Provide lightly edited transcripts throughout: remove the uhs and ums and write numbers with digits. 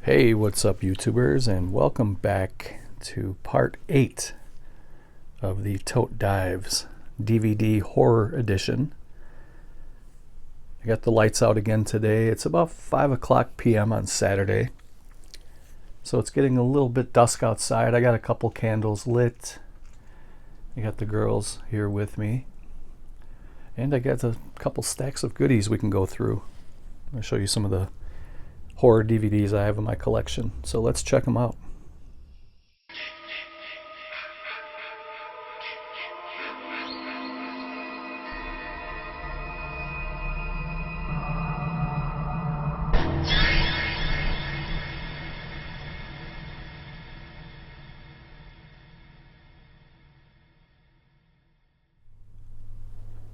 Hey, what's up, YouTubers, and welcome back to part 8 of the Tote Dives DVD Horror Edition. I got the lights out again today. It's about 5 o'clock p.m. on Saturday, so it's getting a little bit dusk outside. I got a couple candles lit. I got the girls here with me, and I got a couple stacks of goodies we can go through. I'll show you some of the horror DVDs I have in my collection, so let's check them out.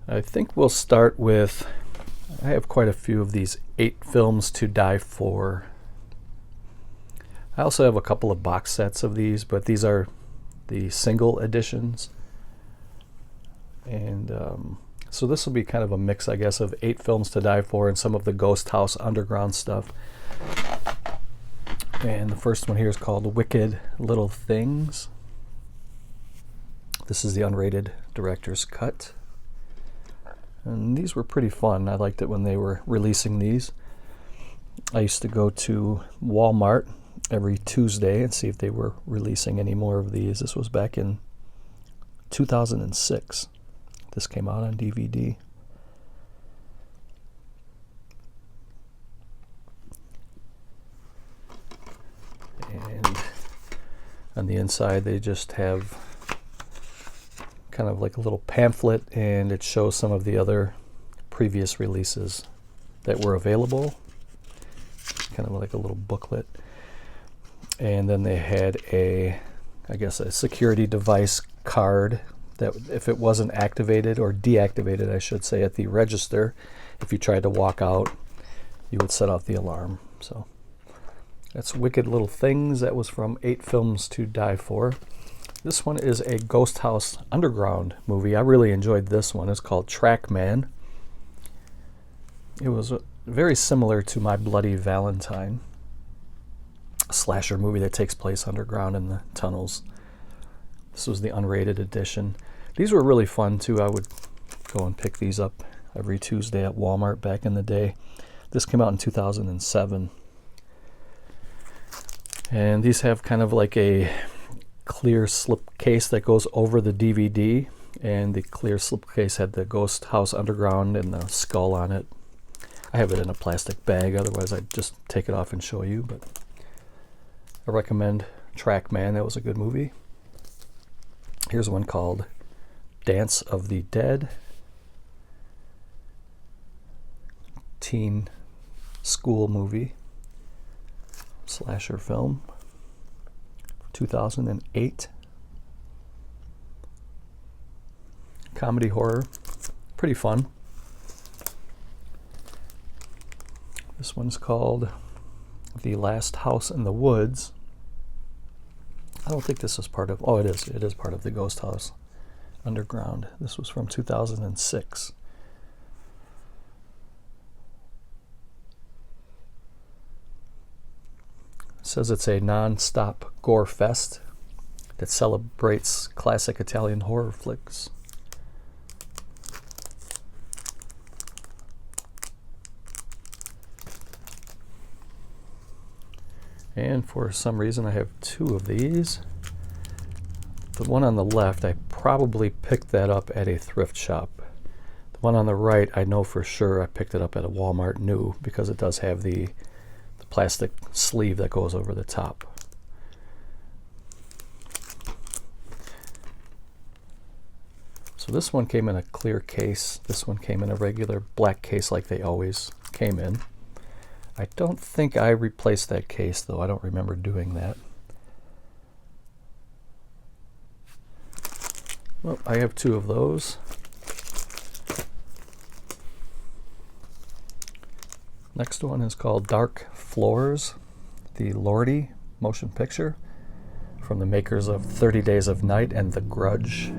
I think we'll start with, I have quite a few of these 8 films to die for. I also have a couple of box sets of these, but these are the single editions. And so this will be kind of a mix, I guess, of 8 films to die for and some of the Ghost House Underground stuff. And the first one here is called Wicked Little Things. This is the unrated director's cut. And these were pretty fun. I liked it when they were releasing these. I used to go to Walmart every Tuesday and see if they were releasing any more of these. This was back in 2006. This came out on DVD. And on the inside they just have kind of like a little pamphlet, and it shows some of the other previous releases that were available, kind of like a little booklet. And then they had a security device card that if it wasn't activated, or deactivated I should say, at the register, if you tried to walk out, you would set off the alarm. So that's Wicked Little Things. That was from 8 Films to Die For. This one is a Ghost House Underground movie. I really enjoyed this one. It's called Trackman. It was very similar to My Bloody Valentine, a slasher movie that takes place underground in the tunnels. This was the unrated edition. These were really fun too. I would go and pick these up every Tuesday at Walmart back in the day. This came out in 2007. And these have kind of like a clear slip case that goes over the DVD, and the clear slip case had the Ghost House Underground and the skull on it. I have it in a plastic bag, otherwise I'd just take it off and show you, but I recommend Trackman. That was a good movie. Here's one called Dance of the Dead. Teen school movie, slasher film. 2008. Comedy horror. Pretty fun. This one's called The Last House in the Woods. I don't think this is part of, it is part of the Ghost House Underground. This was from 2006. Says it's a non-stop gore fest that celebrates classic Italian horror flicks. And for some reason I have 2 of these. The one on the left, I probably picked that up at a thrift shop. The one on the right, I know for sure I picked it up at a Walmart new, because it does have the plastic sleeve that goes over the top. So this one came in a clear case. This one came in a regular black case like they always came in. I don't think I replaced that case though. I don't remember doing that. Well, I have 2 of those. Next one is called Dark Floors, the Lordy motion picture from the makers of 30 Days of Night and The Grudge.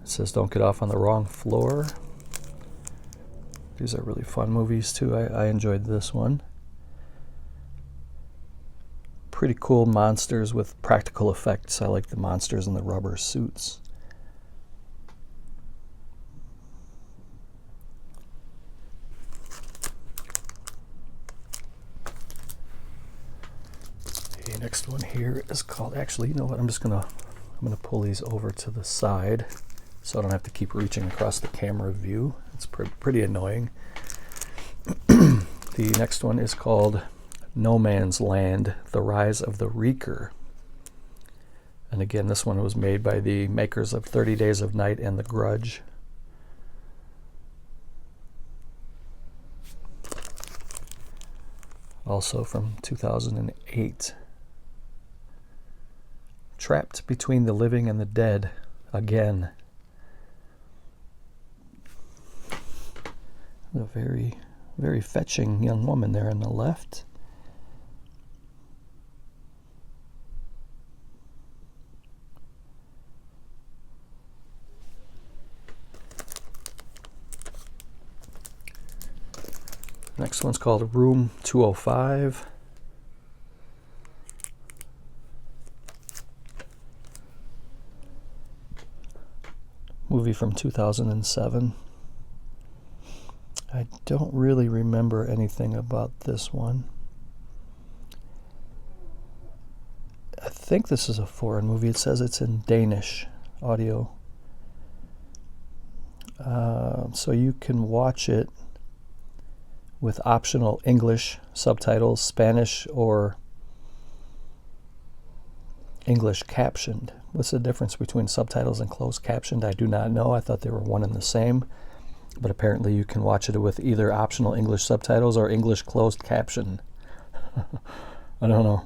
It says don't get off on the wrong floor. These are really fun movies too. I enjoyed this one. Pretty cool monsters with practical effects. I like the monsters in the rubber suits. The next one here is called, actually, you know what, I'm gonna pull these over to the side so I don't have to keep reaching across the camera view. It's pretty annoying. The next one is called No Man's Land, The Rise of the Reeker. And again, this one was made by the makers of 30 Days of Night and The Grudge. Also from 2008. Trapped Between the Living and the Dead, again. A very, very fetching young woman there on the left. Next one's called Room 205. Movie from 2007. I don't really remember anything about this one. I think this is a foreign movie. It says it's in Danish audio. So you can watch it with optional English subtitles, Spanish or English captioned. What's the difference between subtitles and closed captioned? I do not know. I thought they were one and the same. But apparently you can watch it with either optional English subtitles or English closed caption. I don't know.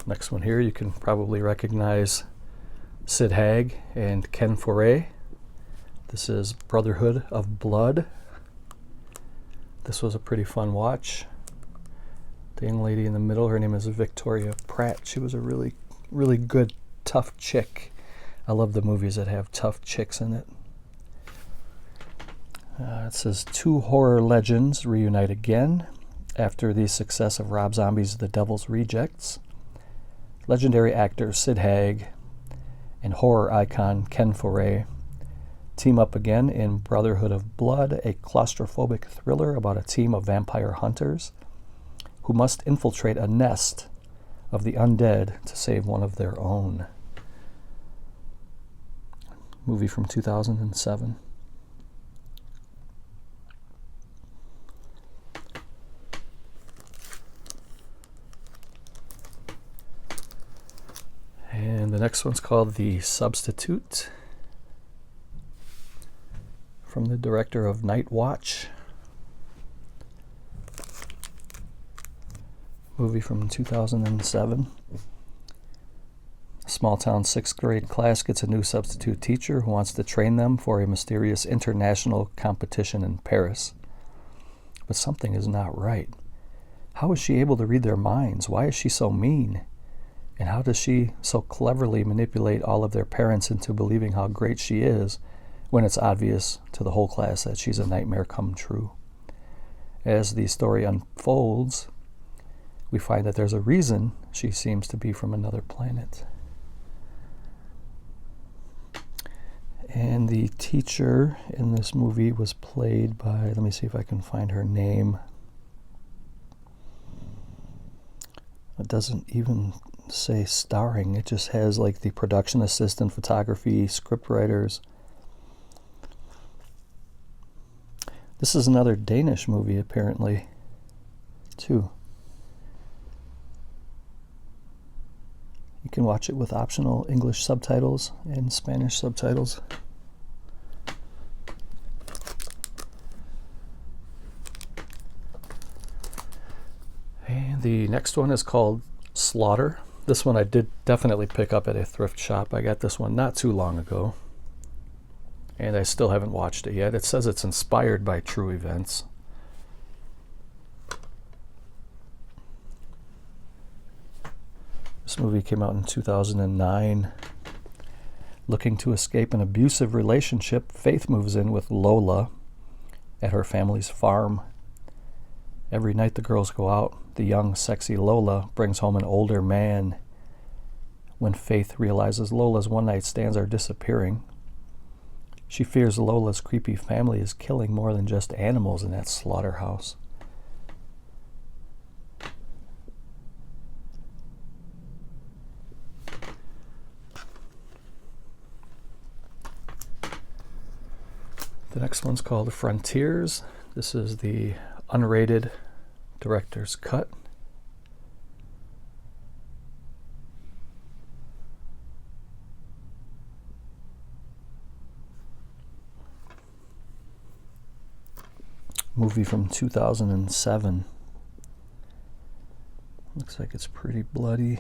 Next one here, you can probably recognize Sid Haig and Ken Foree. This is Brotherhood of Blood. This was a pretty fun watch. The young lady in the middle, her name is Victoria Pratt. She was a really, really good, tough chick. I love the movies that have tough chicks in it. It says two horror legends reunite again after the success of Rob Zombie's The Devil's Rejects. Legendary actor Sid Haig and horror icon Ken Foree team up again in Brotherhood of Blood, a claustrophobic thriller about a team of vampire hunters who must infiltrate a nest of the undead to save one of their own. Movie from 2007. And the next one's called The Substitute, from the director of Night Watch. Movie from 2007. A small-town 6th grade class gets a new substitute teacher who wants to train them for a mysterious international competition in Paris. But something is not right. How is she able to read their minds? Why is she so mean? And how does she so cleverly manipulate all of their parents into believing how great she is when it's obvious to the whole class that she's a nightmare come true? As the story unfolds, we find that there's a reason she seems to be from another planet. And the teacher in this movie was played by, let me see if I can find her name. It doesn't even say starring. It just has like the production assistant, photography, script writers. This is another Danish movie apparently too. You can watch it with optional English subtitles and Spanish subtitles. And the next one is called Slaughter. This one I did definitely pick up at a thrift shop. I got this one not too long ago, and I still haven't watched it yet. It says it's inspired by true events. This movie came out in 2009. Looking to escape an abusive relationship, Faith moves in with Lola at her family's farm. Every night the girls go out, the young, sexy Lola brings home an older man. When Faith realizes Lola's one-night stands are disappearing, she fears Lola's creepy family is killing more than just animals in that slaughterhouse. The next one's called Frontiers. This is the unrated director's cut. Movie from 2007. Looks like it's pretty bloody.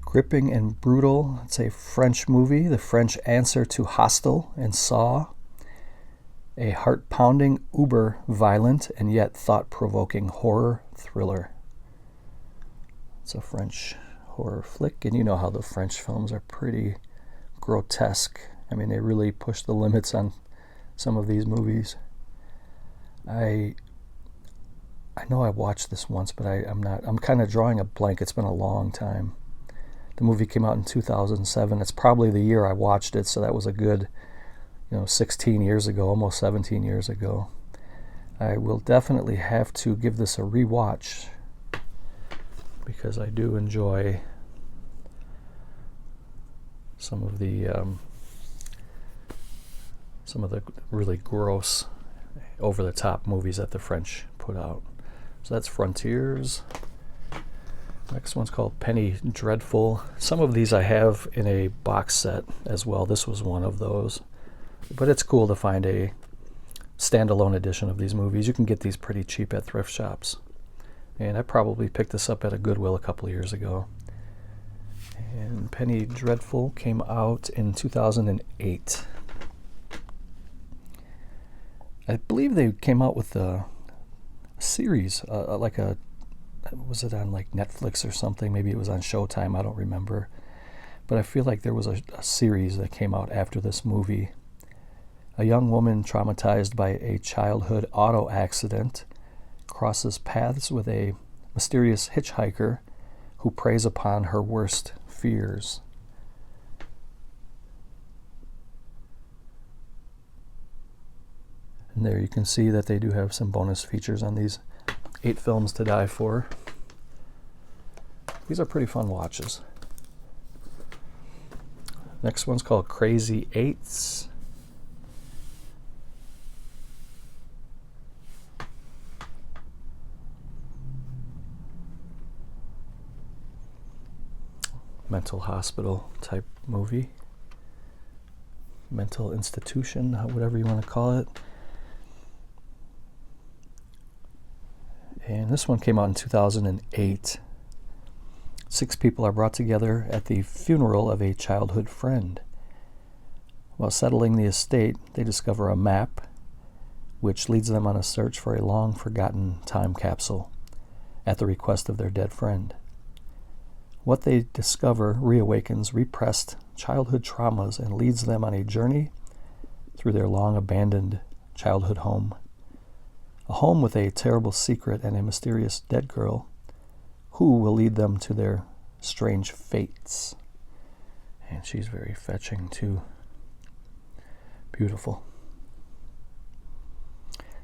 Gripping and brutal. It's a French movie, the French answer to Hostel and Saw. A heart-pounding, uber-violent, and yet thought-provoking horror thriller. It's a French horror flick, and you know how the French films are pretty grotesque. I mean, they really push the limits on some of these movies. I know I watched this once, but I'm kind of drawing a blank. It's been a long time. The movie came out in 2007. It's probably the year I watched it, so that was a good, 16 years ago, almost 17 years ago. I will definitely have to give this a rewatch because I do enjoy some of the really gross, over-the-top movies that the French put out. So that's Frontiers. Next one's called Penny Dreadful. Some of these I have in a box set as well. This was one of those. But it's cool to find a standalone edition of these movies. You can get these pretty cheap at thrift shops. And I probably picked this up at a Goodwill a couple of years ago. And Penny Dreadful came out in 2008. I believe they came out with a series, was it on like Netflix or something? Maybe it was on Showtime, I don't remember. But I feel like there was a series that came out after this movie. A young woman traumatized by a childhood auto accident crosses paths with a mysterious hitchhiker who preys upon her worst fears. And there you can see that they do have some bonus features on these 8 films to die for. These are pretty fun watches. Next one's called Crazy Eights. Mental hospital type movie. Mental institution, whatever you want to call it. And this one came out in 2008. 6 people are brought together at the funeral of a childhood friend. While settling the estate, they discover a map which leads them on a search for a long-forgotten time capsule at the request of their dead friend. What they discover reawakens repressed childhood traumas and leads them on a journey through their long-abandoned childhood home. A home with a terrible secret and a mysterious dead girl who will lead them to their strange fates. And she's very fetching too. Beautiful.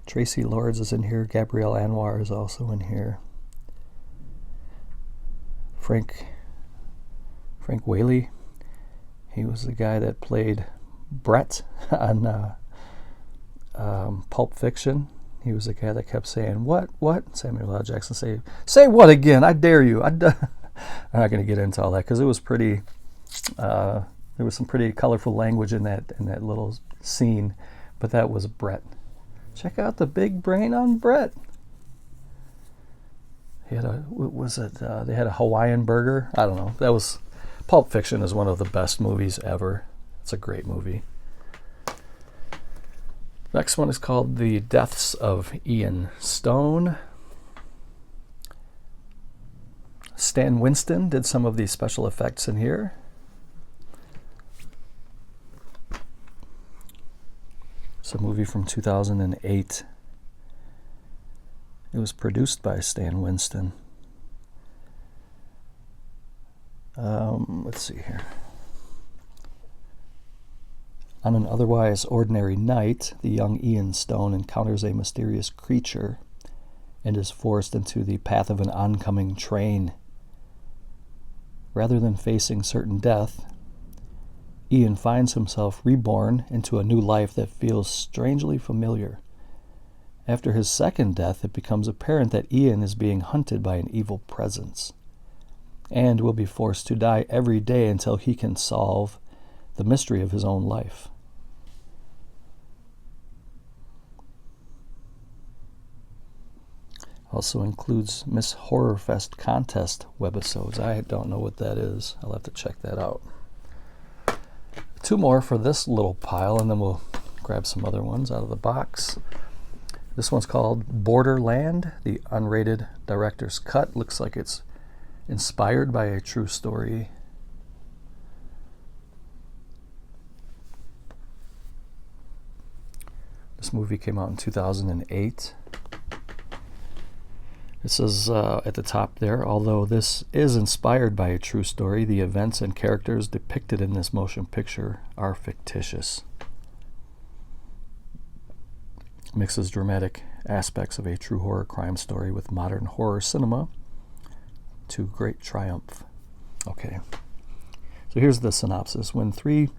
Tracy Lords is in here. Gabrielle Anwar is also in here. Frank Whaley. He was the guy that played Brett on Pulp Fiction. He was the guy that kept saying, what? Samuel L. Jackson say what again? I dare you. I'm not going to get into all that because it was pretty, there was some pretty colorful language in that little scene, but that was Brett. Check out the big brain on Brett. He had they had a Hawaiian burger. I don't know. Pulp Fiction is one of the best movies ever. It's a great movie. Next one is called The Deaths of Ian Stone. Stan Winston did some of the special effects in here. It's a movie from 2008. It was produced by Stan Winston. Let's see here. On an otherwise ordinary night, the young Ian Stone encounters a mysterious creature and is forced into the path of an oncoming train. Rather than facing certain death, Ian finds himself reborn into a new life that feels strangely familiar. After his second death, it becomes apparent that Ian is being hunted by an evil presence and will be forced to die every day until he can solve the mystery of his own life. Also includes Miss Horrorfest contest webisodes. I don't know what that is. I'll have to check that out. 2 more for this little pile, and then we'll grab some other ones out of the box. This one's called Borderland, the unrated director's cut. Looks like it's inspired by a true story. This movie came out in 2008. It says at the top there, although this is inspired by a true story, the events and characters depicted in this motion picture are fictitious. Mixes dramatic aspects of a true horror crime story with modern horror cinema to great triumph. Okay, so here's the synopsis. When 3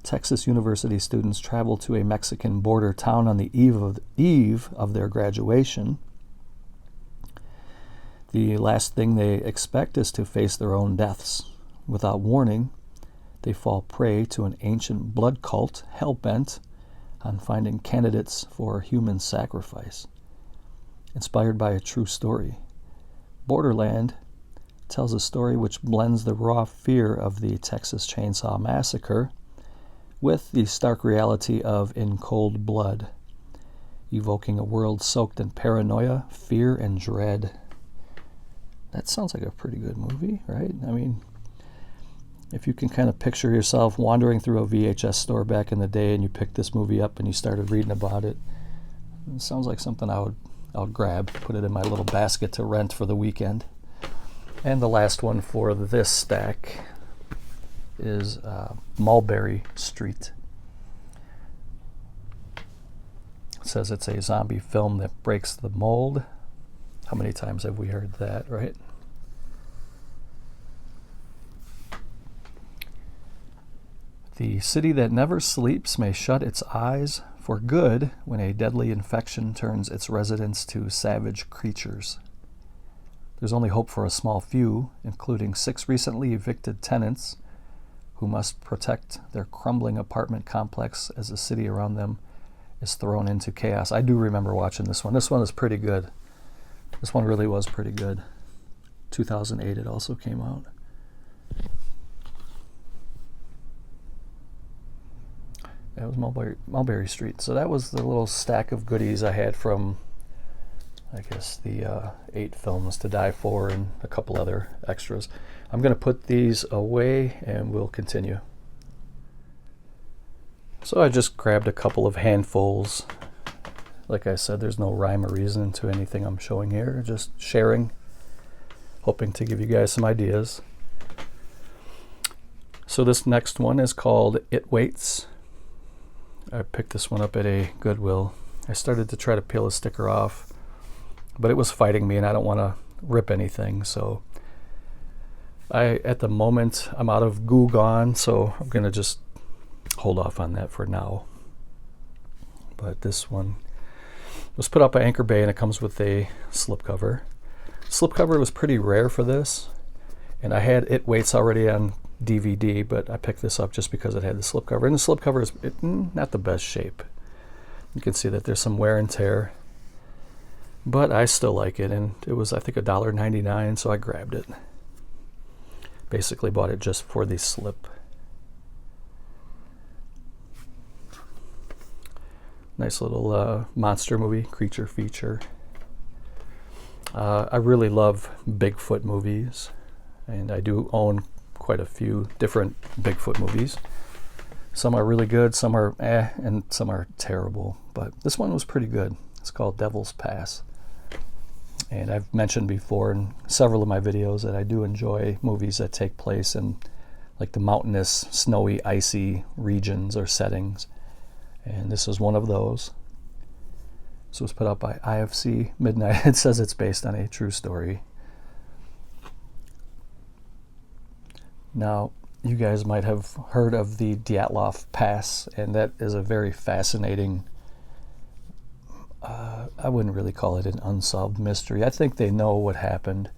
Texas University students travel to a Mexican border town on the eve of their graduation, the last thing they expect is to face their own deaths. Without warning, they fall prey to an ancient blood cult hell-bent on finding candidates for human sacrifice. Inspired by a true story, Borderland tells a story which blends the raw fear of the Texas Chainsaw Massacre with the stark reality of In Cold Blood, evoking a world soaked in paranoia, fear, and dread. That sounds like a pretty good movie, right? I mean, if you can kind of picture yourself wandering through a VHS store back in the day and you picked this movie up and you started reading about it, it sounds like something I would grab, put it in my little basket to rent for the weekend. And the last one for this stack is Mulberry Street. It says it's a zombie film that breaks the mold. How many times have we heard that, right? The city that never sleeps may shut its eyes for good when a deadly infection turns its residents to savage creatures. There's only hope for a small few, including 6 recently evicted tenants who must protect their crumbling apartment complex as the city around them is thrown into chaos. I do remember watching this one. This one is pretty good. This one really was pretty good. 2008 it also came out. That was Mulberry Street. So that was the little stack of goodies I had from, I guess, the 8 films to die for and a couple other extras. I'm going to put these away and we'll continue. So I just grabbed a couple of handfuls. Like I said, there's no rhyme or reason to anything I'm showing here. Just sharing, hoping to give you guys some ideas. So this next one is called It Waits. I picked this one up at a Goodwill. I started to try to peel a sticker off, but it was fighting me and I don't want to rip anything. So at the moment, I'm out of Goo Gone, so I'm going to just hold off on that for now. But this one was put out by Anchor Bay and it comes with a slipcover. Slipcover was pretty rare for this, and I had It Waits already on DVD, but I picked this up just because it had the slipcover. And the slipcover is not the best shape. You can see that there's some wear and tear, but I still like it, and it was, I think, $1.99, so I grabbed it. Basically bought it just for the slip. Nice little monster movie, creature feature. I really love Bigfoot movies. and I do own quite a few different Bigfoot movies. Some are really good, some are and some are terrible, but this one was pretty good. It's called Devil's Pass. And I've mentioned before in several of my videos that I do enjoy movies that take place in like the mountainous, snowy, icy regions or settings. And this is one of those. This was put out by IFC Midnight. It says it's based on a true story. Now, you guys might have heard of the Dyatlov Pass, and that is a very fascinating, I wouldn't really call it an unsolved mystery. I think they know what happened.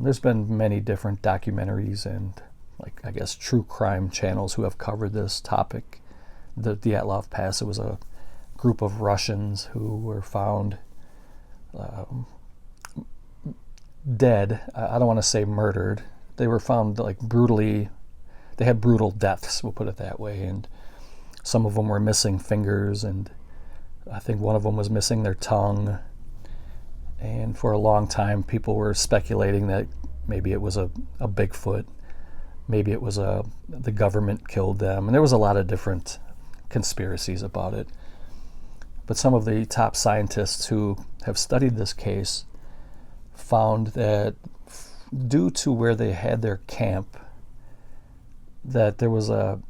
There's been many different documentaries and, like, I guess, true crime channels who have covered this topic. The Dyatlov Pass, it was a group of Russians who were found dead. I don't want to say murdered. They were found like brutally, they had brutal deaths, we'll put it that way, and some of them were missing fingers, and I think one of them was missing their tongue. And for a long time people were speculating that maybe it was a Bigfoot, maybe it was the government killed them, and there was a lot of different conspiracies about it. But some of the top scientists who have studied this case found that due to where they had their camp, that there was a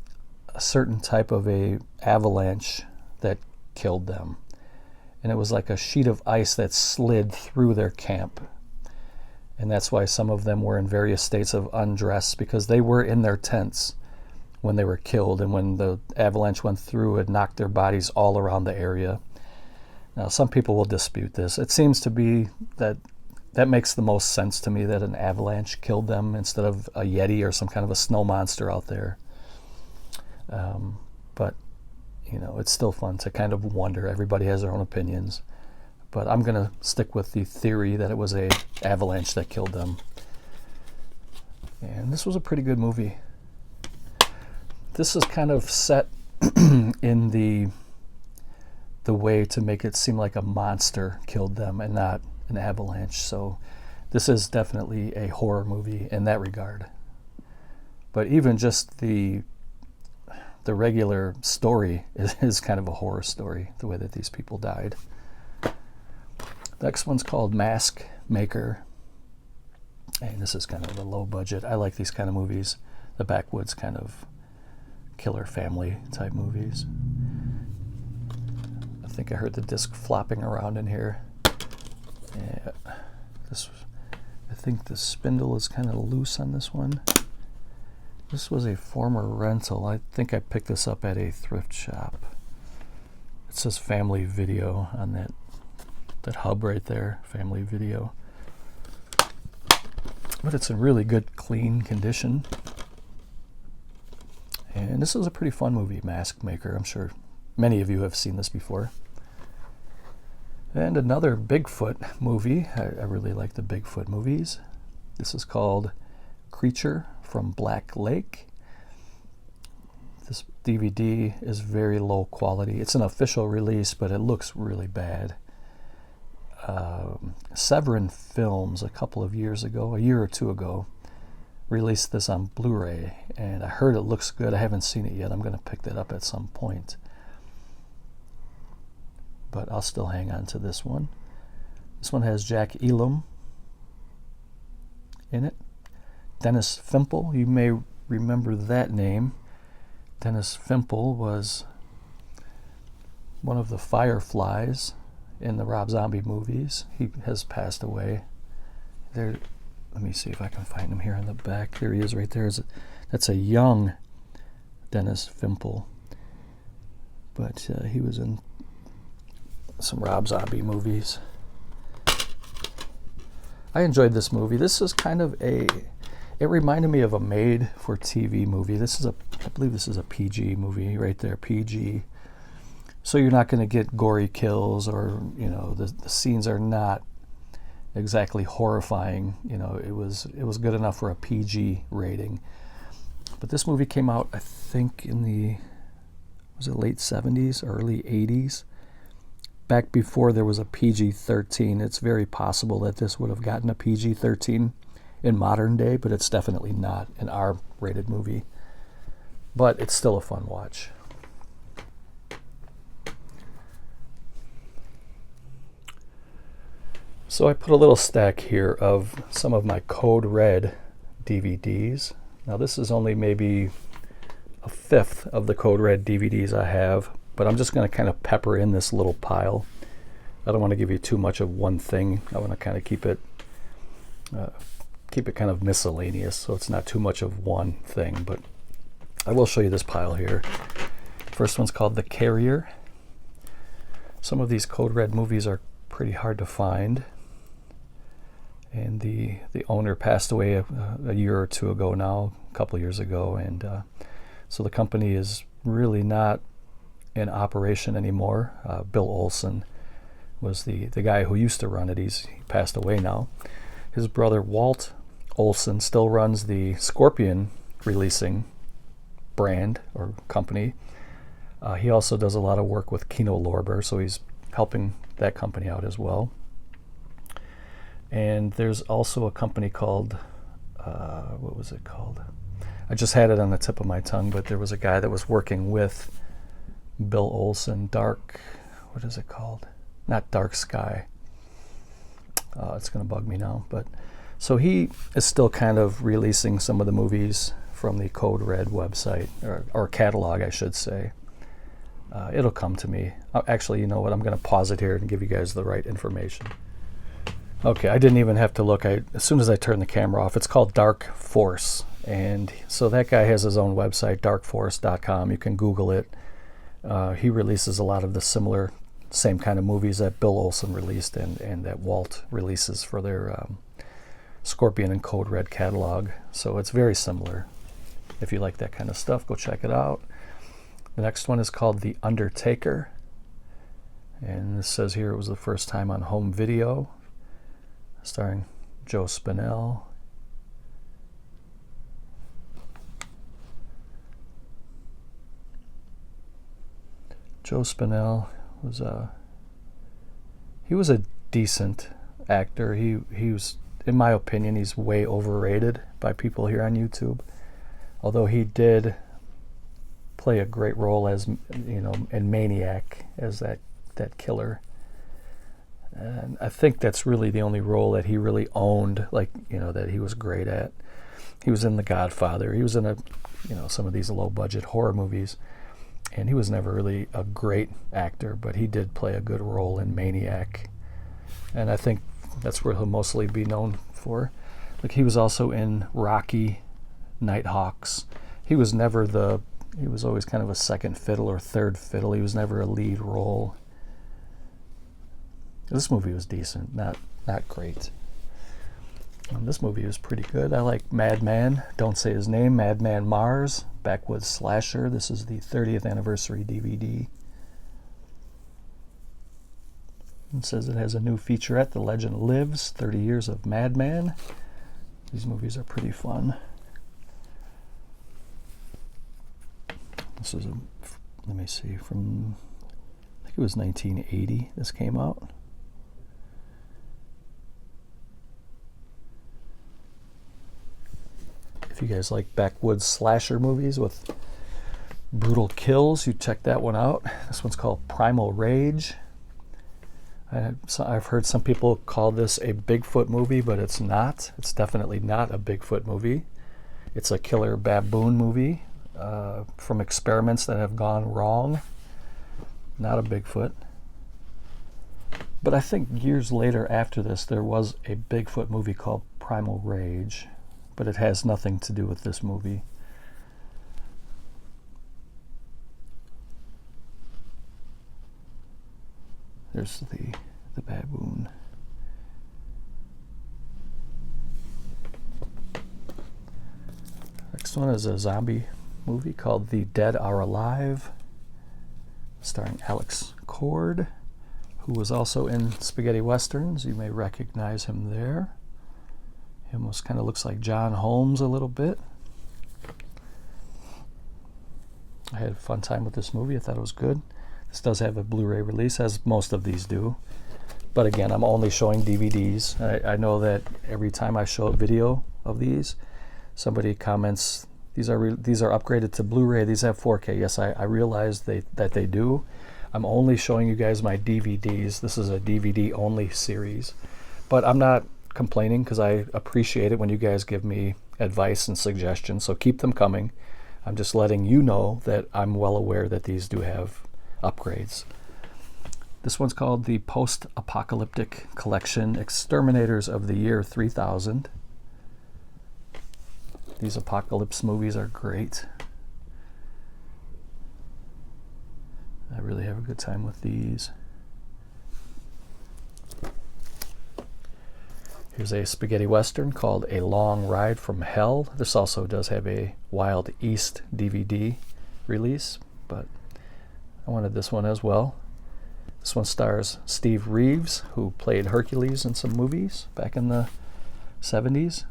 certain type of a avalanche that killed them. And it was like a sheet of ice that slid through their camp. And that's why some of them were in various states of undress, because they were in their tents when they were killed, and when the avalanche went through, it knocked their bodies all around the area. Now, some people will dispute this. It seems to be that makes the most sense to me, that an avalanche killed them instead of a Yeti or some kind of a snow monster out there. But, you know, it's still fun to kind of wonder. Everybody has their own opinions. But I'm going to stick with the theory that it was a avalanche that killed them. And this was a pretty good movie. This is kind of set in the way to make it seem like a monster killed them and not an avalanche. So this is definitely a horror movie in that regard. But even just the regular story is kind of a horror story, the way that these people died. The next one's called Mask Maker. And this is kind of a low budget. I like these kind of movies, the backwoods kind of killer family type movies. I think I heard the disc flopping around in here. Yeah, I think the spindle is kind of loose on this one. This was a former rental. I think I picked this up at a thrift shop. It says Family Video on that hub right there, Family Video. But it's in really good, clean condition. And this is a pretty fun movie, Mask Maker. I'm sure many of you have seen this before. And another Bigfoot movie. I really like the Bigfoot movies. This is called Creature from Black Lake. This DVD is very low quality. It's an official release, but it looks really bad. Severin Films, a couple of years ago, a year or two ago, released this on Blu-ray, and I heard it looks good. I haven't seen it yet. I'm going to pick that up at some point. But I'll still hang on to this one. This one has Jack Elam in it. Dennis Fimple, you may remember that name. Dennis Fimple was one of the Fireflies in the Rob Zombie movies. He has passed away. There, let me see if I can find him here in the back. There he is right there. That's a young Dennis Fimple. But he was in some Rob Zombie movies. I enjoyed this movie. This is kind of it reminded me of a made-for-TV movie. I believe this is a PG movie right there, PG. So you're not going to get gory kills, or, you know, the scenes are not exactly horrifying. You know, it was good enough for a PG rating. But this movie came out, I think, in the, was it late 70s, early 80s? Back before there was a PG-13. It's very possible that this would have gotten a PG-13 in modern day, but it's definitely not an R-rated movie. But it's still a fun watch. So I put a little stack here of some of my Code Red DVDs. Now this is only maybe a fifth of the Code Red DVDs I have, but I'm just going to kind of pepper in this little pile. I don't want to give you too much of one thing. I want to kind of keep it kind of miscellaneous, so it's not too much of one thing. But I will show you this pile here. First one's called The Carrier. Some of these Code Red movies are pretty hard to find, and the owner passed away a year or two ago now, a couple years ago, and so the company is really not in operation anymore. Bill Olson was the guy who used to run it. He passed away now. His brother Walt Olson still runs the Scorpion releasing brand or company. He also does a lot of work with Kino Lorber, so he's helping that company out as well. And there's also a company called, what was it called? I just had it on the tip of my tongue, but there was a guy that was working with Bill Olson, what is it called? Not Dark Sky. It's going to bug me now. But so he is still kind of releasing some of the movies from the Code Red website, or catalog, I should say. It'll come to me. Actually, you know what? I'm going to pause it here and give you guys the right information. Okay, I didn't even have to look. As soon as I turned the camera off, it's called Dark Force. And so that guy has his own website, darkforce.com. You can Google it. He releases a lot of the same kind of movies that Bill Olson released and that Walt releases for their Scorpion and Code Red catalog. So it's very similar. If you like that kind of stuff, go check it out. The next one is called The Undertaker. And it says here it was the first time on home video, starring Joe Spinell. Joe Spinell was a decent actor. He was, in my opinion, he's way overrated by people here on YouTube. Although he did play a great role as, in Maniac as that killer. And I think that's really the only role that he really owned, that he was great at. He was in The Godfather. He was in some of these low-budget horror movies. And he was never really a great actor, but he did play a good role in Maniac. And I think that's where he'll mostly be known for. He was also in Rocky, Nighthawks. He was always kind of a second fiddle or third fiddle. He was never a lead role. This movie was decent, not great. This movie was pretty good. I like Madman, Don't Say His Name, Madman Mars, Backwoods Slasher. This is the 30th anniversary DVD. It says it has a new featurette, The Legend Lives, 30 Years of Madman. These movies are pretty fun. This is let me see, from, I think it was 1980 this came out. If you guys like backwoods slasher movies with brutal kills, you check that one out. This one's called Primal Rage. I've heard some people call this a Bigfoot movie, but it's not. It's definitely not a Bigfoot movie. It's a killer baboon movie from experiments that have gone wrong. Not a Bigfoot. But I think years later after this, there was a Bigfoot movie called Primal Rage. But it has nothing to do with this movie. There's the baboon. Next one is a zombie movie called The Dead Are Alive, starring Alex Cord, who was also in Spaghetti Westerns. You may recognize him there. He almost kind of looks like John Holmes a little bit. I had a fun time with this movie. I thought it was good. This does have a Blu-ray release, as most of these do. But again, I'm only showing DVDs. I know that every time I show a video of these, somebody comments, these are upgraded to Blu-ray, these have 4K. Yes, I realize that they do. I'm only showing you guys my DVDs. This is a DVD only series. But I'm not complaining because I appreciate it when you guys give me advice and suggestions, so keep them coming. I'm just letting you know that I'm well aware that these do have upgrades. This one's called the Post-Apocalyptic Collection, Exterminators of the Year 3000. These apocalypse movies are great. I really have a good time with these. Here's a spaghetti western called A Long Ride from Hell. This also does have a Wild East DVD release, but I wanted this one as well. This one stars Steve Reeves, who played Hercules in some movies back in the 70s.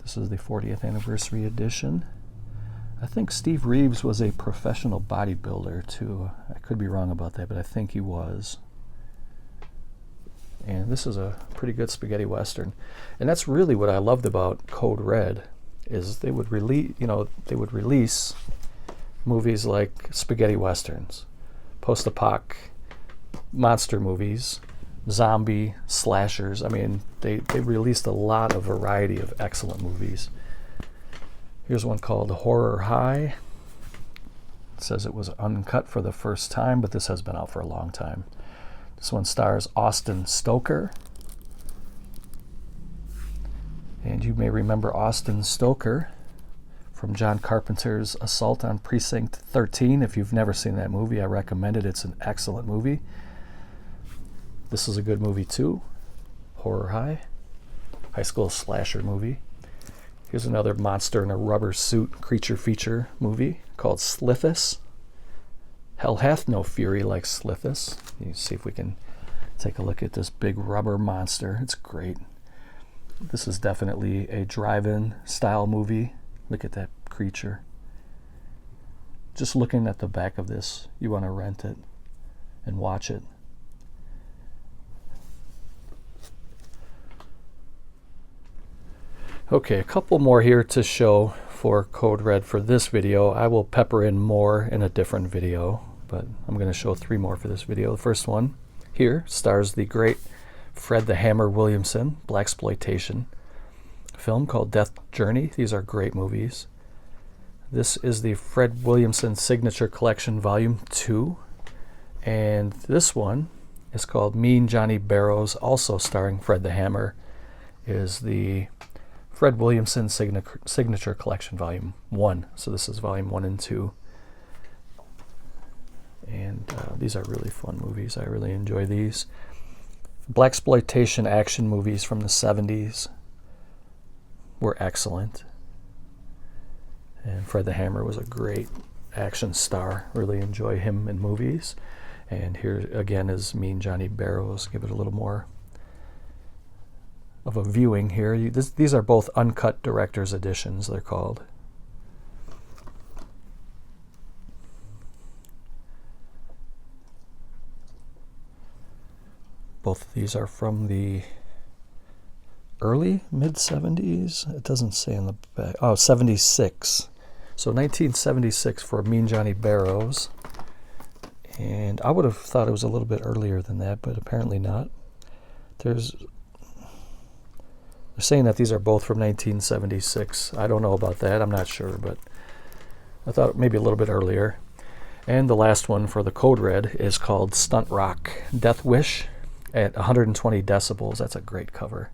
This is the 40th anniversary edition. I think Steve Reeves was a professional bodybuilder too. I could be wrong about that, but I think he was. And this is a pretty good spaghetti western. And that's really what I loved about Code Red, is they would release movies like spaghetti westerns, post-apoc monster movies, zombie slashers. I mean, they released a lot of variety of excellent movies. Here's one called Horror High. It says it was uncut for the first time, but this has been out for a long time. This one stars Austin Stoker. And you may remember Austin Stoker from John Carpenter's Assault on Precinct 13. If you've never seen that movie, I recommend it. It's an excellent movie. This is a good movie too. Horror High. High school slasher movie. Here's another monster in a rubber suit creature feature movie called Slithus. Hell hath no fury like Slithus. You see if we can take a look at this big rubber monster. It's great. This is definitely a drive-in style movie. Look at that creature. Just looking at the back of this, you want to rent it and watch it. Okay, a couple more here to show for Code Red for this video. I will pepper in more in a different video, but I'm going to show 3 more for this video. The first one here stars the great Fred the Hammer Williamson blaxploitation film called Death Journey. These are great movies. This is the Fred Williamson Signature Collection Volume 2, and this one is called Mean Johnny Barrows, also starring Fred the Hammer. Is the Fred Williamson Signature Collection Volume 1. So this is Volume 1 and 2. And these are really fun movies. I really enjoy these. Blaxploitation action movies from the 70s were excellent. And Fred the Hammer was a great action star. Really enjoy him in movies. And here again is Mean Johnny Barrows. Give it a little more of a viewing here. These are both uncut director's editions, they're called. Both of these are from the early mid-70s. It doesn't say in the back. Oh, 76. So 1976 for Mean Johnny Barrows. And I would have thought it was a little bit earlier than that, but apparently not. They're saying that these are both from 1976. I don't know about that. I'm not sure, but I thought maybe a little bit earlier. And the last one for the Code Red is called Stunt Rock Death Wish at 120 decibels. That's a great cover.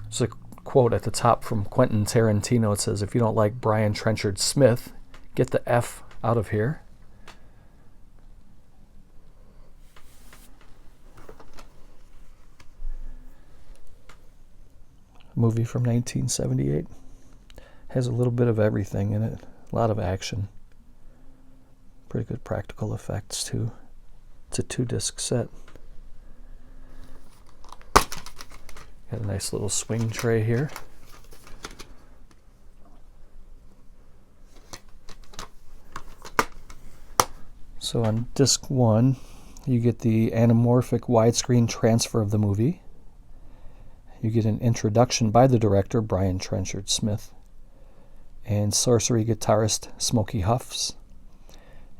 There's a quote at the top from Quentin Tarantino. It says, "If you don't like Brian Trenchard Smith, get the F out of here." Movie from 1978. Has a little bit of everything in it. A lot of action. Pretty good practical effects too. It's a 2-disc set. Got a nice little swing tray here. So on disc 1, you get the anamorphic widescreen transfer of the movie. You get an introduction by the director, Brian Trenchard Smith, and sorcery guitarist Smokey Huffs.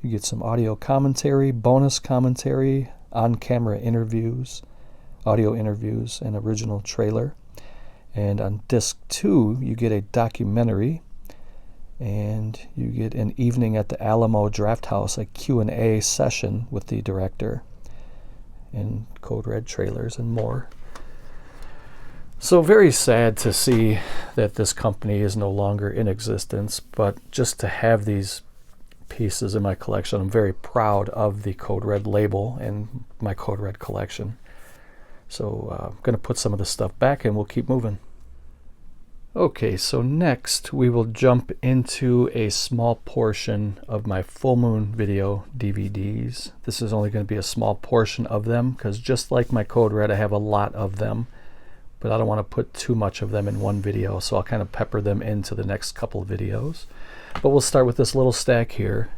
You get some audio commentary, bonus commentary, on-camera interviews, audio interviews, and original trailer. And on disc 2, you get a documentary, and you get an evening at the Alamo Drafthouse, a Q&A session with the director, and Code Red trailers and more. So very sad to see that this company is no longer in existence, but just to have these pieces in my collection, I'm very proud of the Code Red label and my Code Red collection. So I'm going to put some of this stuff back and we'll keep moving. Okay, so next we will jump into a small portion of my full moon video DVDs. This is only going to be a small portion of them because just like my Code Red, I have a lot of them, but I don't want to put too much of them in one video, so I'll kind of pepper them into the next couple of videos. But we'll start with this little stack here.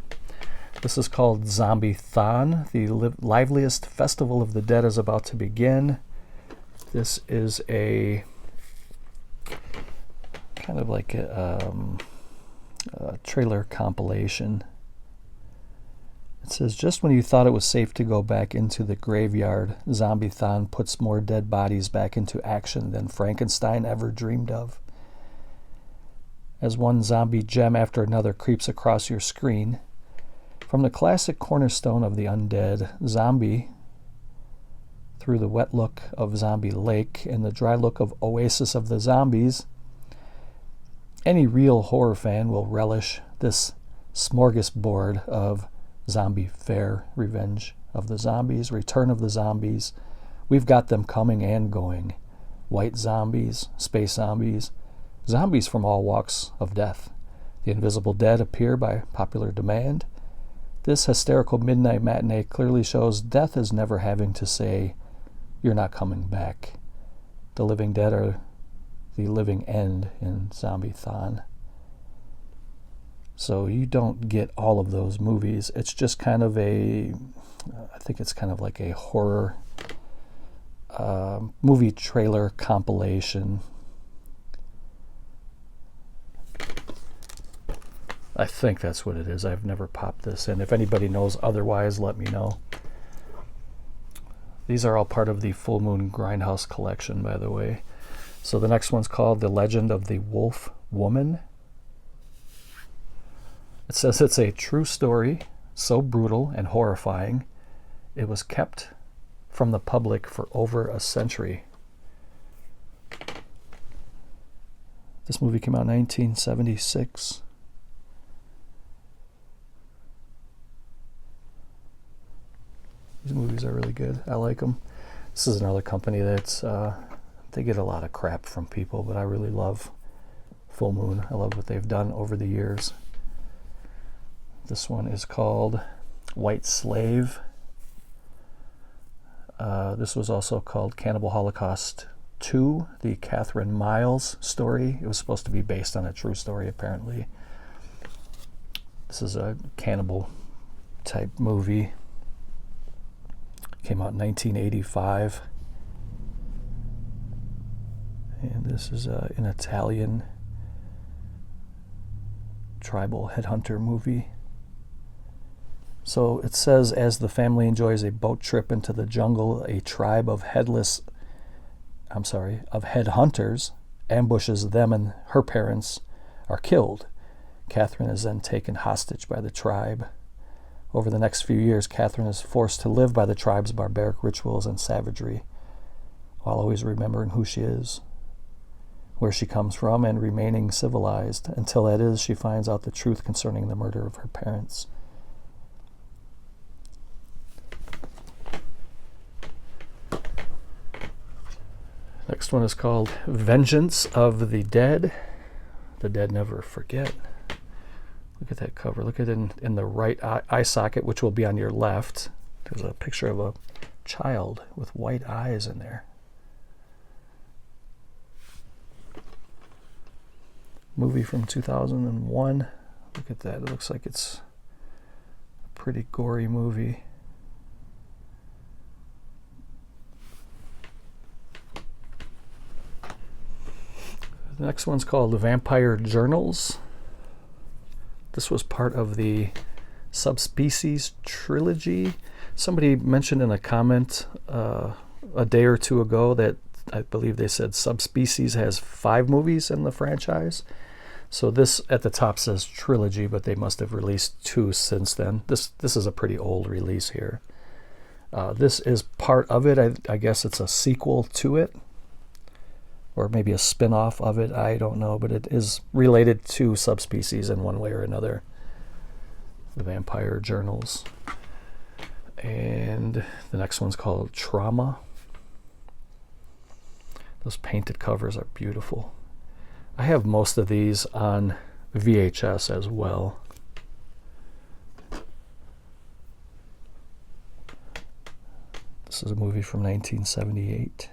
This is called Zombie-thon. The liveliest festival of the dead is about to begin. This is a kind of like a trailer compilation. It says, just when you thought it was safe to go back into the graveyard, Zombie-thon puts more dead bodies back into action than Frankenstein ever dreamed of. As one zombie gem after another creeps across your screen, from the classic cornerstone of the undead, Zombie, through the wet look of Zombie Lake and the dry look of Oasis of the Zombies, any real horror fan will relish this smorgasbord of zombie fare, Revenge of the Zombies, Return of the Zombies. We've got them coming and going. White zombies, space zombies, zombies from all walks of death. The Invisible Dead appear by popular demand. This hysterical midnight matinee clearly shows death is never having to say, "You're not coming back." The living dead are the living end in Zombie-thon. So you don't get all of those movies. It's just kind of I think it's kind of like a horror movie trailer compilation. I think that's what it is. I've never popped this in. If anybody knows otherwise, let me know. These are all part of the Full Moon Grindhouse collection, by the way. So the next one's called The Legend of the Wolf Woman. It says it's a true story, so brutal and horrifying, it was kept from the public for over a century. This movie came out in 1976. These movies are really good. I like them. This is another company that's they get a lot of crap from people, but I really love Full Moon. I love what they've done over the years. This one is called White Slave. This was also called Cannibal Holocaust 2, the Catherine Miles story. It was supposed to be based on a true story, apparently. This is a cannibal type movie. Came out in 1985. And this is an Italian tribal headhunter movie. So it says, as the family enjoys a boat trip into the jungle, a tribe of headhunters ambushes them, and her parents are killed. Catherine is then taken hostage by the tribe. Over the next few years, Catherine is forced to live by the tribe's barbaric rituals and savagery, while always remembering who she is, where she comes from, and remaining civilized, until that is, she finds out the truth concerning the murder of her parents. Next one is called Vengeance of the Dead. The dead never forget. Look at that cover. Look at it in the right eye socket, which will be on your left. There's a picture of a child with white eyes in there. Movie from 2001. Look at that. It looks like it's a pretty gory movie. The next one's called The Vampire Journals. This was part of the Subspecies trilogy. Somebody mentioned in a comment a day or two ago that I believe they said Subspecies has 5 movies in the franchise. So this at the top says trilogy, but they must have released 2 since then. This is a pretty old release here. This is part of it. I guess it's a sequel to it, or maybe a spin-off of it. I don't know, but it is related to Subspecies in one way or another. The Vampire Journals. And the next one's called Trauma. Those painted covers are beautiful. I have most of these on VHS as well. This is a movie from 1978.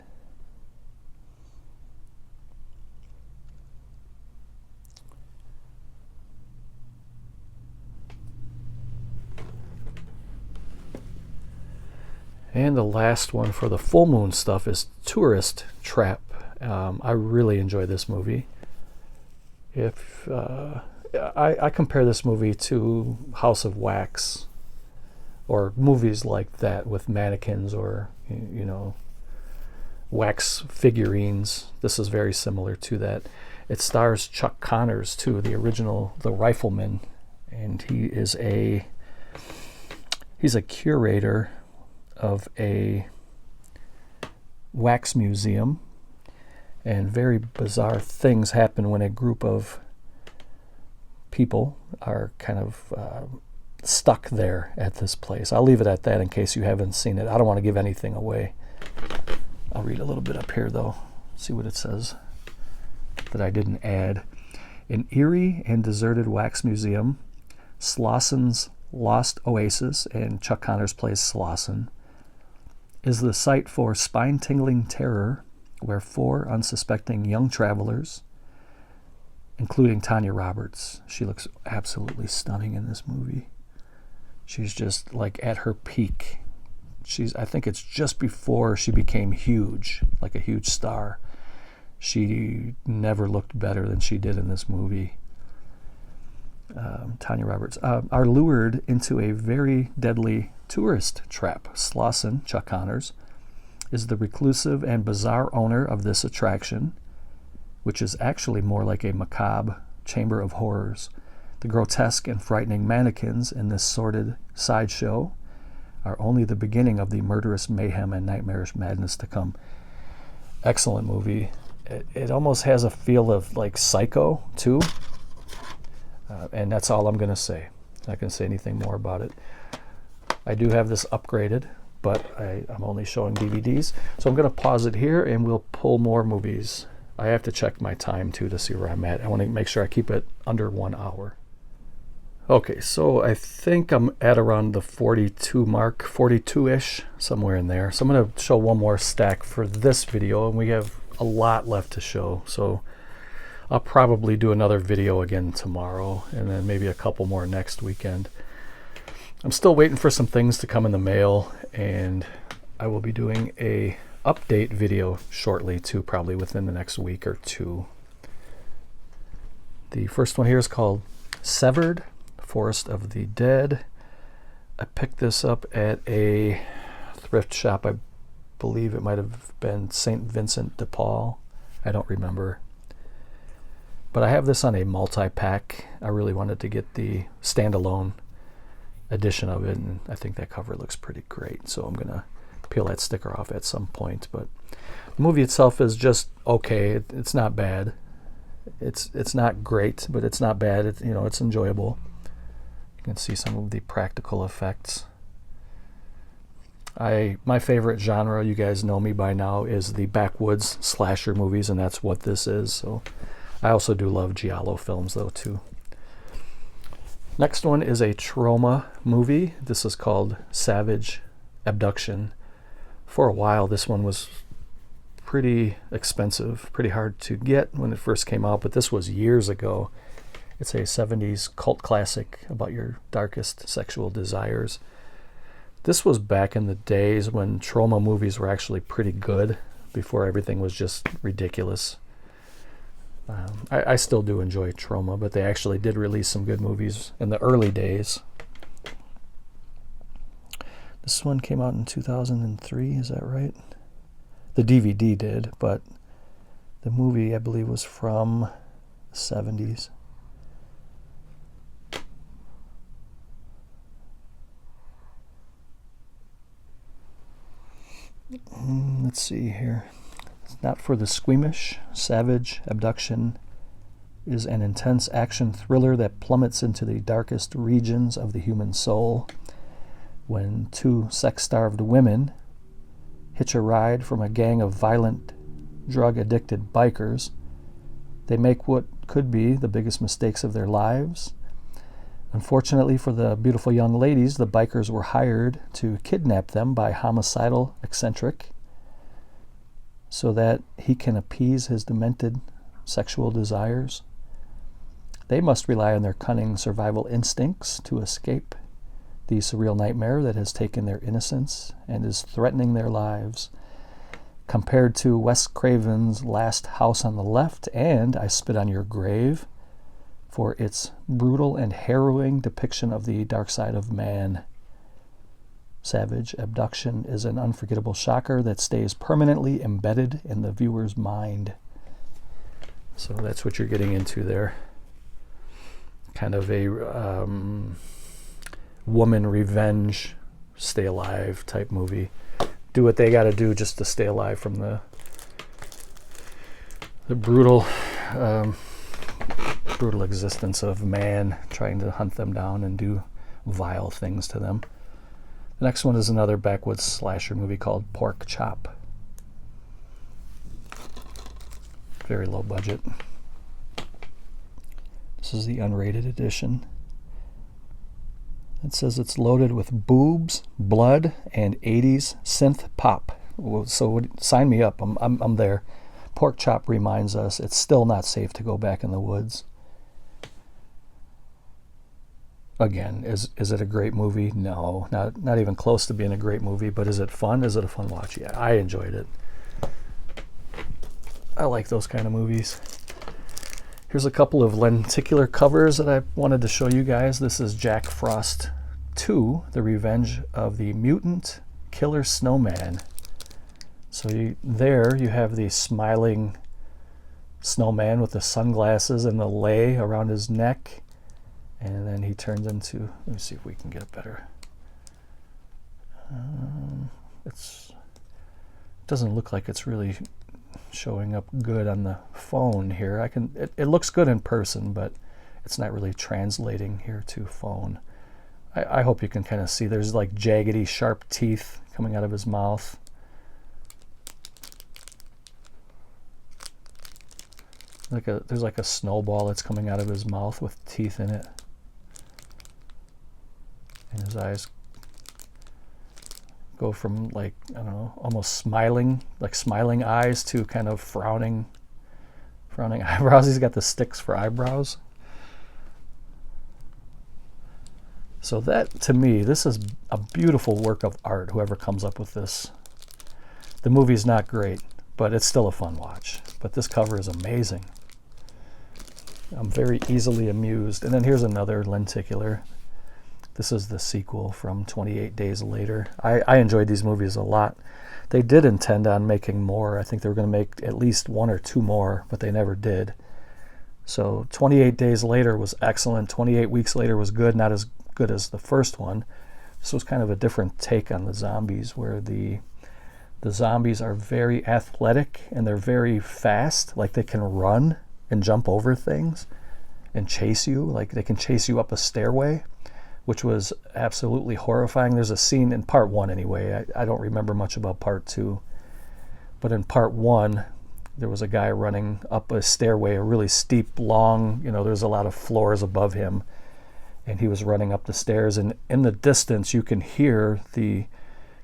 And the last one for the full moon stuff is Tourist Trap. I really enjoy this movie. If I compare this movie to House of Wax, or movies like that with mannequins or, you know, wax figurines. This is very similar to that. It stars Chuck Connors too, the rifleman, and he's a curator of a wax museum, and very bizarre things happen when a group of people are kind of stuck there at this place. I'll leave it at that in case you haven't seen it. I don't want to give anything away. I'll read a little bit up here though, see what it says that I didn't add. An eerie and deserted wax museum, Slosson's Lost Oasis, and Chuck Connors plays Slosson, is the site for spine-tingling terror where 4 unsuspecting young travelers, including Tanya Roberts, she looks absolutely stunning in this movie. She's just like at her peak. I think it's just before she became huge, like a huge star. She never looked better than she did in this movie. Tanya Roberts are lured into a very deadly tourist trap. Slosson, Chuck Connors, is the reclusive and bizarre owner of this attraction, which is actually more like a macabre chamber of horrors. The grotesque and frightening mannequins in this sordid sideshow are only the beginning of the murderous mayhem and nightmarish madness to come. Excellent movie. It almost has a feel of like Psycho too, and that's all I'm going to say. Not going to say anything more about it. I do have this upgraded, but I'm only showing DVDs, so I'm going to pause it here and we'll pull more movies. I have to check my time too to see where I'm at. I want to make sure I keep it under 1 hour. Okay, so I think I'm at around the 42 mark, 42-ish, somewhere in there. So I'm going to show one more stack for this video, and we have a lot left to show. So I'll probably do another video again tomorrow, and then maybe a couple more next weekend. I'm still waiting for some things to come in the mail, and I will be doing a update video shortly too, probably within the next week or 2. The first one here is called Severed, Forest of the Dead. I picked this up at a thrift shop. I believe it might have been St. Vincent de Paul. I don't remember. But I have this on a multi-pack. I really wanted to get the standalone edition of it, and I think that cover looks pretty great. So I'm going to peel that sticker off at some point. But the movie itself is just okay. It's not bad. It's not great, but it's not bad. It's enjoyable. You can see some of the practical effects. My favorite genre, you guys know me by now, is the backwoods slasher movies, and that's what this is. So I also do love giallo films though too. Next one is a trauma movie. This is called Savage Abduction. For a while this one was pretty expensive, pretty hard to get when it first came out, but this was years ago, It's a 70s cult classic about your darkest sexual desires. This was back in the days when trauma movies were actually pretty good, before everything was just ridiculous. I still do enjoy trauma, but they actually did release some good movies in the early days. This one came out in 2003, is that right? The DVD did, but the movie, I believe, was from the 70s. Let's see here. It's not for the squeamish. Savage Abduction is an intense action thriller that plummets into the darkest regions of the human soul when two sex-starved women hitch a ride from a gang of violent, drug-addicted bikers. They make what could be the biggest mistakes of their lives. Unfortunately for the beautiful young ladies, the bikers were hired to kidnap them by homicidal eccentric so that he can appease his demented sexual desires. They must rely on their cunning survival instincts to escape the surreal nightmare that has taken their innocence and is threatening their lives. Compared to Wes Craven's Last House on the Left and I Spit on Your Grave, for its brutal and harrowing depiction of the dark side of man, Savage Abduction is an unforgettable shocker that stays permanently embedded in the viewer's mind. So that's what you're getting into there. Kind of a woman revenge, stay alive type movie. Do what they got to do just to stay alive from the brutal existence of man trying to hunt them down and do vile things to them. The next one is another backwoods slasher movie called Pork Chop. Very low budget. This is the unrated edition. It says it's loaded with boobs, blood, and 80s synth pop. So sign me up. I'm there. Pork Chop reminds us it's still not safe to go back in the woods. Again, is it a great movie? No, not even close to being a great movie. But is it fun? Is it a fun watch? Yeah, I enjoyed it. I like those kind of movies. Here's a couple of lenticular covers that I wanted to show you guys. This is Jack Frost 2, The Revenge of the Mutant Killer Snowman. So you have the smiling snowman with the sunglasses and the lei around his neck. And then he turns into, let me see if we can get it better. It doesn't look like it's really showing up good on the phone here. It looks good in person, but it's not really translating here to phone. I hope you can kind of see there's like jaggedy, sharp teeth coming out of his mouth. There's like a snowball that's coming out of his mouth with teeth in it. And his eyes go from like, I don't know, almost smiling, like smiling eyes to kind of frowning eyebrows. He's got the sticks for eyebrows. So that, to me, this is a beautiful work of art, whoever comes up with this. The movie's not great, but it's still a fun watch. But this cover is amazing. I'm very easily amused. And then here's another lenticular. This is the sequel from 28 Days Later. I enjoyed these movies a lot. They did intend on making more. I think they were going to make at least one or two more, but they never did. So 28 Days Later was excellent. 28 Weeks Later was good, not as good as the first one. This was kind of a different take on the zombies, where the zombies are very athletic and they're very fast. Like they can run and jump over things and chase you. Like they can chase you up a stairway, which was absolutely horrifying. There's a scene in part one anyway. I don't remember much about part two. But in part one, there was a guy running up a stairway, a really steep, long, there's a lot of floors above him. And he was running up the stairs. And in the distance, you can hear the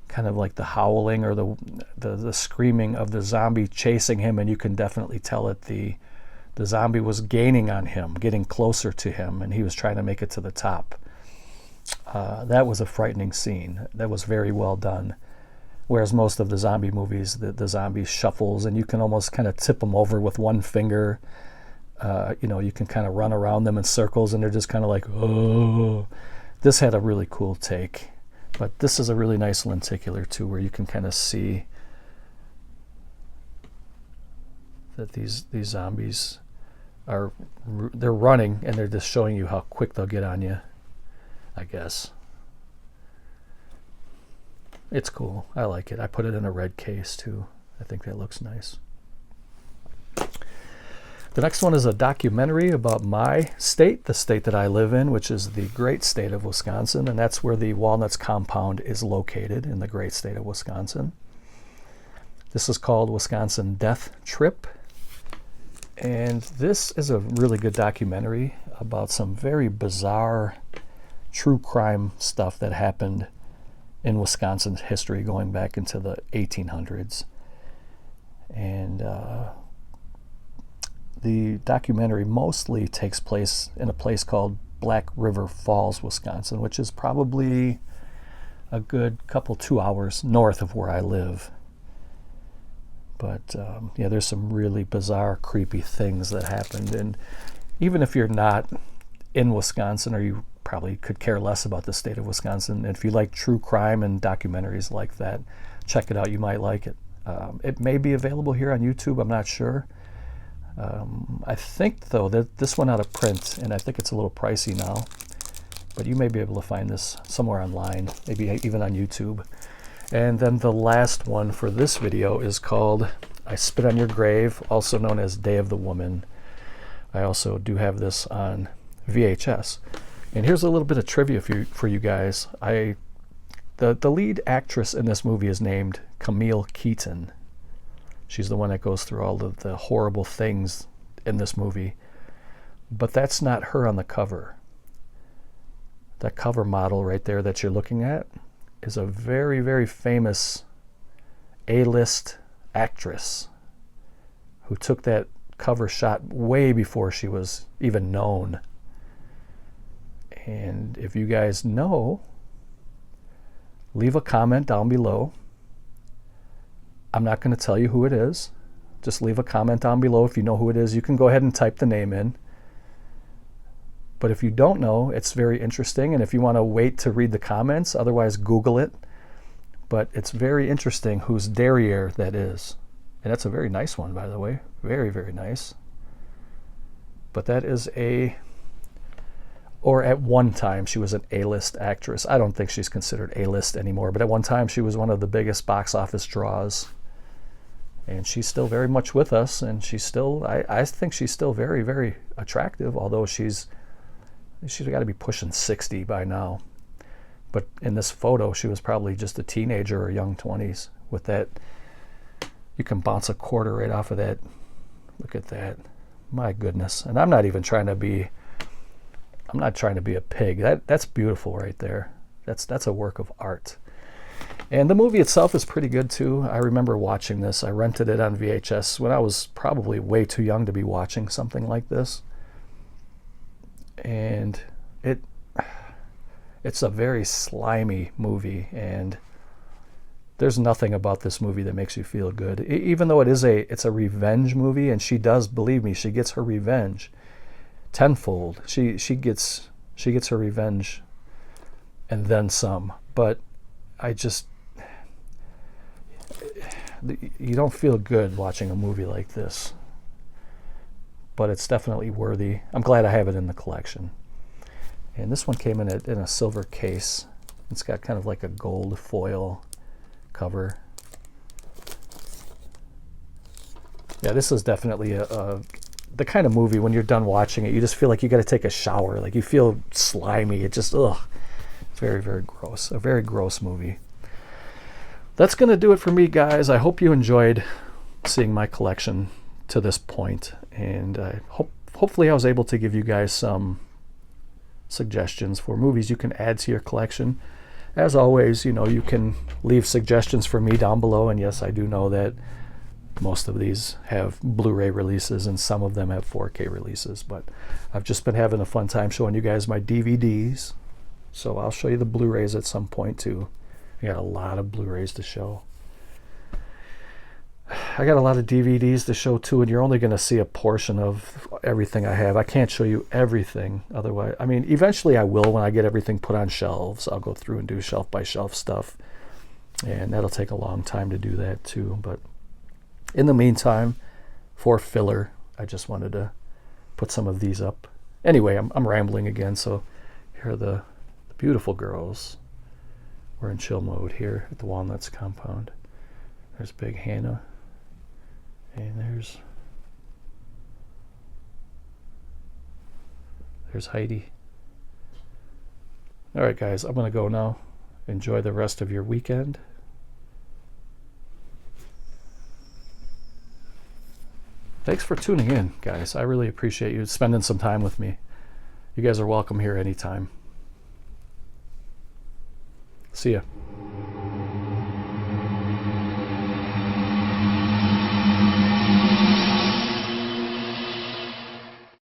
kind of like the howling or the screaming of the zombie chasing him. And you can definitely tell it the the zombie was gaining on him, getting closer to him, and he was trying to make it to the top. That was a frightening scene. That was very well done. Whereas most of the zombie movies, the zombie shuffles, and you can almost kind of tip them over with one finger. You can kind of run around them in circles, and they're just kind of like, oh. This had a really cool take. But this is a really nice lenticular, too, where you can kind of see that these zombies they're running, and they're just showing you how quick they'll get on you, I guess. It's cool. I like it. I put it in a red case, too. I think that looks nice. The next one is a documentary about my state, the state that I live in, which is the great state of Wisconsin, and that's where the Walnuts compound is located, in the great state of Wisconsin. This is called Wisconsin Death Trip, and this is a really good documentary about some very bizarre true crime stuff that happened in Wisconsin's history going back into the 1800s. And the documentary mostly takes place in a place called Black River Falls, Wisconsin, which is probably a good 2 hours north of where I live. But there's some really bizarre, creepy things that happened. And even if you're not in Wisconsin, or you probably could care less about the state of Wisconsin, and if you like true crime and documentaries like that, check it out. You might like it. It may be available here on YouTube. I'm not sure. I think, though, that this went out of print, and I think it's a little pricey now. But you may be able to find this somewhere online, maybe even on YouTube. And then the last one for this video is called I Spit on Your Grave, also known as Day of the Woman. I also do have this on VHS. And here's a little bit of trivia for you guys. The lead actress in this movie is named Camille Keaton. She's the one that goes through all of the horrible things in this movie. But that's not her on the cover. That cover model right there that you're looking at is a very, very famous A-list actress who took that cover shot way before she was even known. And if you guys know, leave a comment down below. I'm not going to tell you who it is. Just leave a comment down below if you know who it is. You can go ahead and type the name in. But if you don't know, it's very interesting. And if you want to wait to read the comments, otherwise Google it. But it's very interesting whose derriere that is. And that's a very nice one, by the way. Very, very nice. But that is or at one time, she was an A-list actress. I don't think she's considered A-list anymore. But at one time, she was one of the biggest box office draws. And she's still very much with us. And she's still, I think she's still very, very attractive. Although she's got to be pushing 60 by now. But in this photo, she was probably just a teenager or young 20s. With that, you can bounce a quarter right off of that. Look at that. My goodness. And I'm not even trying to be a pig. That's beautiful right there. That's a work of art. And the movie itself is pretty good too. I remember watching this. I rented it on VHS when I was probably way too young to be watching something like this. And it's a very slimy movie, and there's nothing about this movie that makes you feel good. Even though it's a revenge movie, and she does, believe me, she gets her revenge tenfold. She gets her revenge and then some. But you don't feel good watching a movie like this. But it's definitely worthy. I'm glad I have it in the collection. And this one came in a silver case. It's got kind of like a gold foil cover. Yeah, this is definitely the kind of movie when you're done watching it, you just feel like you got to take a shower. Like you feel slimy. It just, it's very, very gross. A very gross movie. That's going to do it for me, guys. I hope you enjoyed seeing my collection to this point. And I hopefully I was able to give you guys some suggestions for movies you can add to your collection. As always, you can leave suggestions for me down below. And yes, I do know that most of these have Blu-ray releases and some of them have 4K releases, but I've just been having a fun time showing you guys my DVDs. So I'll show you the Blu-rays at some point too. I got a lot of Blu-rays to show. I got a lot of DVDs to show too, and you're only going to see a portion of everything I have. I can't show you everything otherwise. I mean, eventually I will when I get everything put on shelves. I'll go through and do shelf by shelf stuff, and that'll take a long time to do that too. But in the meantime, for filler, I just wanted to put some of these up. Anyway, I'm rambling again, so here are the beautiful girls. We're in chill mode here at the Walnuts compound. There's Big Hannah. And there's Heidi. All right, guys, I'm going to go now. Enjoy the rest of your weekend. Thanks for tuning in, guys. I really appreciate you spending some time with me. You guys are welcome here anytime. See ya.